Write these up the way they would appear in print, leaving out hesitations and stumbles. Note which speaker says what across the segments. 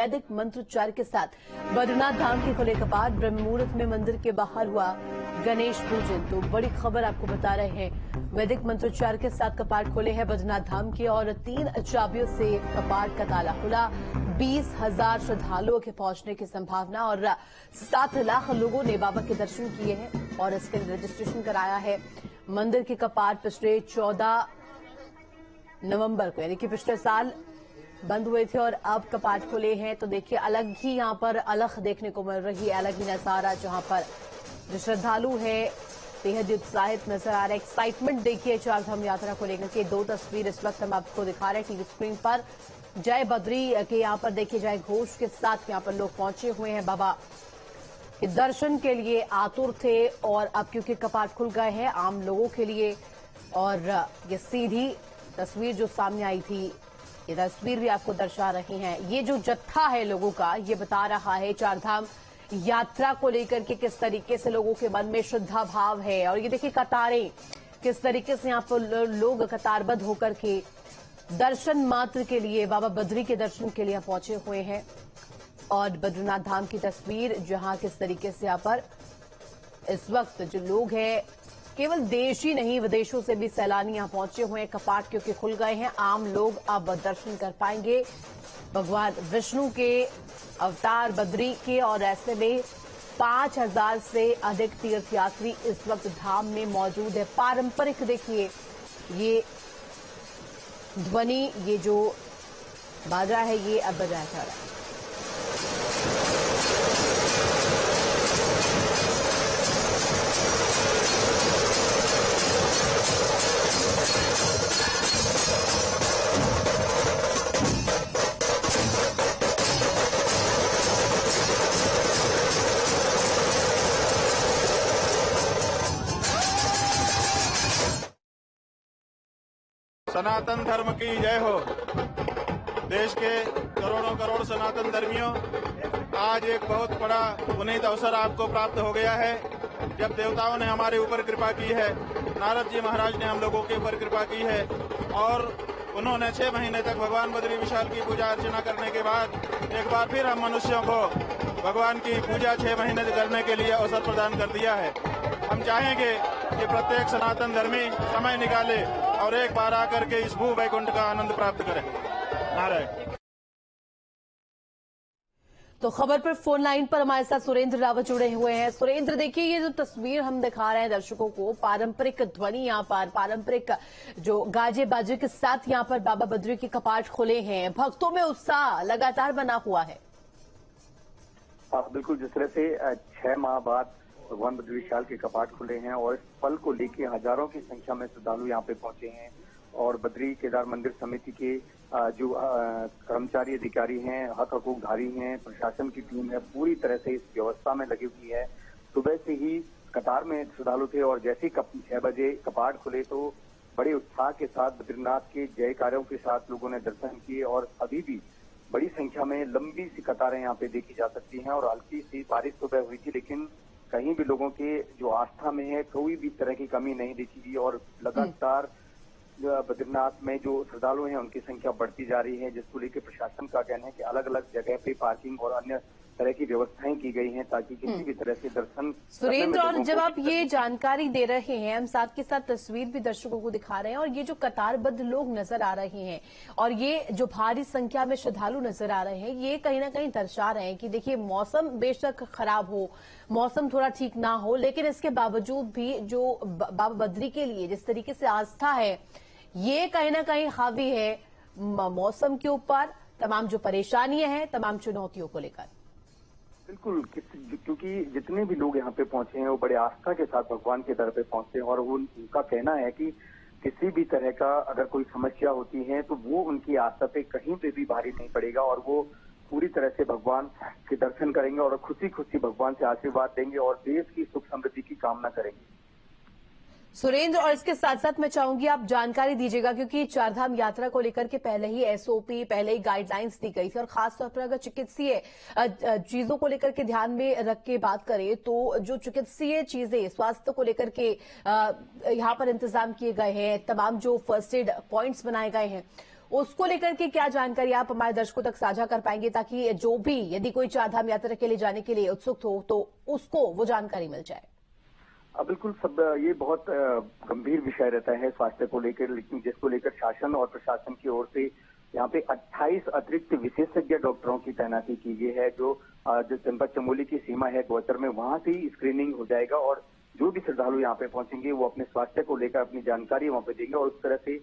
Speaker 1: वैदिक मंत्रोच्चार के साथ बद्रीनाथ धाम के खुले कपाट। ब्रह्म मुहूर्त में मंदिर के बाहर हुआ गणेश पूजन। तो बड़ी खबर आपको बता रहे हैं, वैदिक मंत्रोच्चार के साथ कपाट खोले हैं बद्रीनाथ धाम के और 3 चाबियों से कपाट का ताला खुला। 20,000 श्रद्धालुओं के पहुंचने की संभावना और 7 लाख लोगों ने बाबा के दर्शन किए हैं और इसके लिए रजिस्ट्रेशन कराया है। मंदिर के कपाट पिछले 14 नवंबर को यानी कि पिछले साल बंद हुए थे और अब कपाट खुले हैं। तो देखिए अलग ही यहां पर अलग देखने को मिल रही है, अलग ही नजारा, जहां पर जो श्रद्धालु है बेहद उत्साहित नजर आ रहा है। एक्साइटमेंट देखिए चारधाम यात्रा को लेकर के 2 तस्वीर इस वक्त हम आपको दिखा रहे हैं टीवी स्क्रीन पर। जय बद्री के यहां पर देखिए जय घोष के साथ यहां पर लोग पहुंचे हुए हैं, बाबा के दर्शन के लिए आतुर थे और अब क्योंकि कपाट खुल गए हैं आम लोगों के लिए। और ये सीधी तस्वीर जो सामने आई थी, ये तस्वीर भी आपको दर्शा रही हैं। ये जो जत्था है लोगों का, ये बता रहा है चारधाम यात्रा को लेकर के किस तरीके से लोगों के मन में श्रद्धा भाव है। और ये देखिए कतारें किस तरीके से यहाँ पर लोग कतारबद्ध होकर के दर्शन मात्र के लिए, बाबा बद्री के दर्शन के लिए पहुंचे हुए हैं। और बद्रीनाथ धाम की तस्वीर जहां किस तरीके से यहाँ पर इस वक्त जो लोग हैं, केवल देश ही नहीं विदेशों से भी सैलानी यहां पहुंचे हुए हैं। कपाट क्योंकि खुल गए हैं, आम लोग अब दर्शन कर पाएंगे भगवान विष्णु के अवतार बद्री के। और ऐसे में 5,000 से अधिक तीर्थयात्री इस वक्त धाम में मौजूद है। पारंपरिक देखिए ये ध्वनि, ये जो बाजा है ये अब बजाया जा रहा है।
Speaker 2: सनातन धर्म की जय हो। देश के करोड़ों करोड़ सनातन धर्मियों, आज एक बहुत बड़ा पुनीत अवसर आपको प्राप्त हो गया है जब देवताओं ने हमारे ऊपर कृपा की है। नारद जी महाराज ने हम लोगों के ऊपर कृपा की है और उन्होंने 6 महीने तक भगवान बद्री विशाल की पूजा अर्चना करने के बाद एक बार फिर हम मनुष्यों को भगवान की पूजा 6 महीने करने के लिए अवसर प्रदान कर दिया है। हम चाहेंगे कि प्रत्येक सनातन धर्मी समय निकाले और एक बार आकर के इस भू वैकुंठ का आनंद प्राप्त करें। नारायण।
Speaker 1: तो खबर पर फोन लाइन पर हमारे साथ सुरेंद्र रावत जुड़े हुए हैं। सुरेंद्र, देखिए ये जो तस्वीर हम दिखा रहे हैं दर्शकों को, पारंपरिक ध्वनि यहाँ पर, पारंपरिक जो गाजे बाजे के साथ यहाँ पर बाबा बद्री के कपाट खुले हैं, भक्तों में उत्साह लगातार बना हुआ है।
Speaker 3: बिल्कुल, जिस तरह से 6 माह बाद भगवान बद्री विशाल के कपाट खुले हैं और इस पल को लेके हजारों की संख्या में श्रद्धालु यहाँ पे पहुंचे हैं और बद्री केदार मंदिर समिति के जो कर्मचारी अधिकारी हैं, हक हकूकधारी हैं, प्रशासन की टीम है, पूरी तरह से इस व्यवस्था में लगी हुई है। सुबह से ही कतार में श्रद्धालु थे और जैसे ही 6 बजे कपाट खुले तो बड़े उत्साह के साथ बद्रीनाथ के जयकारों के साथ लोगों ने दर्शन किए और अभी भी बड़ी संख्या में लंबी सी कतारें यहाँ पे देखी जा सकती हैं। और हल्की सी बारिश सुबह हुई थी लेकिन कहीं भी लोगों के जो आस्था में है कोई भी तरह की कमी नहीं देखी गई और लगातार बद्रीनाथ में जो श्रद्धालु हैं उनकी संख्या बढ़ती जा रही है, जिसको लेकर प्रशासन का कहना है कि अलग अलग जगह पे पार्किंग और अन्य तरह की व्यवस्थाएं की गई हैं ताकि किसी भी तरह से दर्शन।
Speaker 1: सुरेंद्र, और जब आप ये जानकारी दे रहे हैं, हम साथ के साथ तस्वीर भी दर्शकों को दिखा रहे हैं और ये जो कतारबद्ध लोग नजर आ रहे हैं और ये जो भारी संख्या में श्रद्धालु नजर आ रहे हैं, ये कहीं ना कहीं दर्शा रहे हैं कि देखिए मौसम बेशक खराब हो, मौसम थोड़ा ठीक ना हो, लेकिन इसके बावजूद भी जो बाबा बद्री के लिए जिस तरीके से आस्था है ये कहीं ना कहीं हावी है मौसम के ऊपर, तमाम जो परेशानियां हैं, तमाम चुनौतियों को लेकर।
Speaker 3: बिल्कुल, क्योंकि जितने भी लोग यहाँ पे पहुंचे हैं वो बड़े आस्था के साथ भगवान के दर पे पहुंचे हैं और उनका कहना है कि किसी भी तरह का अगर कोई समस्या होती है तो वो उनकी आस्था पे कहीं पे भी भारी नहीं पड़ेगा और वो पूरी तरह से भगवान के दर्शन करेंगे और खुशी खुशी भगवान से आशीर्वाद देंगे और देश की सुख समृद्धि की कामना करेंगे।
Speaker 1: सुरेंद्र, और इसके साथ साथ मैं चाहूंगी आप जानकारी दीजिएगा क्योंकि चारधाम यात्रा को लेकर के पहले ही एसओपी, पहले ही गाइडलाइंस दी गई थी और खासतौर पर अगर चिकित्सीय चीजों को लेकर के ध्यान में रख के बात करें तो जो चिकित्सीय चीजें स्वास्थ्य को लेकर के यहाँ पर इंतजाम किए गए हैं, तमाम जो फर्स्ट एड पॉइंट्स बनाए गए हैं उसको लेकर के क्या जानकारी आप हमारे दर्शकों तक साझा कर पाएंगे, ताकि जो भी यदि कोई चारधाम यात्रा के लिए जाने के लिए उत्सुक हो तो उसको वो जानकारी मिल जाए।
Speaker 3: बिल्कुल सब ये बहुत गंभीर विषय रहता है स्वास्थ्य को लेकर, लेकिन जिसको लेकर शासन और प्रशासन की ओर से यहाँ पे 28 अतिरिक्त विशेषज्ञ डॉक्टरों की तैनाती की गई है। जो जनपद चमोली की सीमा है गौचर में, वहां से ही स्क्रीनिंग हो जाएगा और जो भी श्रद्धालु यहाँ पे पहुंचेंगे वो अपने स्वास्थ्य को लेकर अपनी जानकारी वहां पे देंगे। और उस तरह से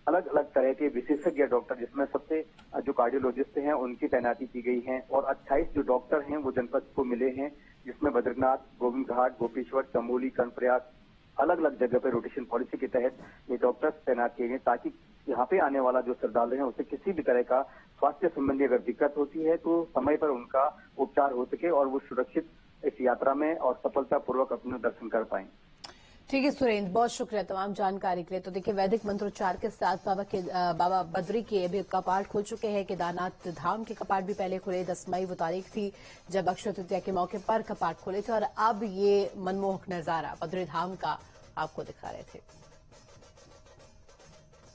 Speaker 3: अलग अलग तरह के विशेषज्ञ डॉक्टर, जिसमें सबसे जो कार्डियोलॉजिस्ट हैं उनकी तैनाती की गई है। और 28 जो डॉक्टर हैं वो जनपद को मिले हैं, जिसमें बद्रीनाथ, गोविंद घाट, गोपेश्वर, चमोली, कर्णप्रयाग अलग अलग जगह पे रोटेशन पॉलिसी के तहत ये डॉक्टर्स तैनात किए गए, ताकि यहाँ पे आने वाला जो श्रद्धालु है उसे किसी भी तरह का स्वास्थ्य संबंधी अगर दिक्कत होती है तो समय पर उनका उपचार हो सके और वो सुरक्षित इस यात्रा में और सफलतापूर्वक अपने दर्शन कर पाएं।
Speaker 1: ठीक है सुरेंद्र, बहुत शुक्रिया तमाम जानकारी के लिए। तो देखिए, वैदिक मंत्रोच्चार के साथ बाबा बद्री के अभी कपाट खुल चुके हैं। केदारनाथ धाम के कपाट भी पहले खुले, 10 मई वो तारीख थी जब अक्षय तृतीया के मौके पर कपाट खुले थे, और अब ये मनमोहक नजारा बद्री धाम का आपको दिखा रहे थे।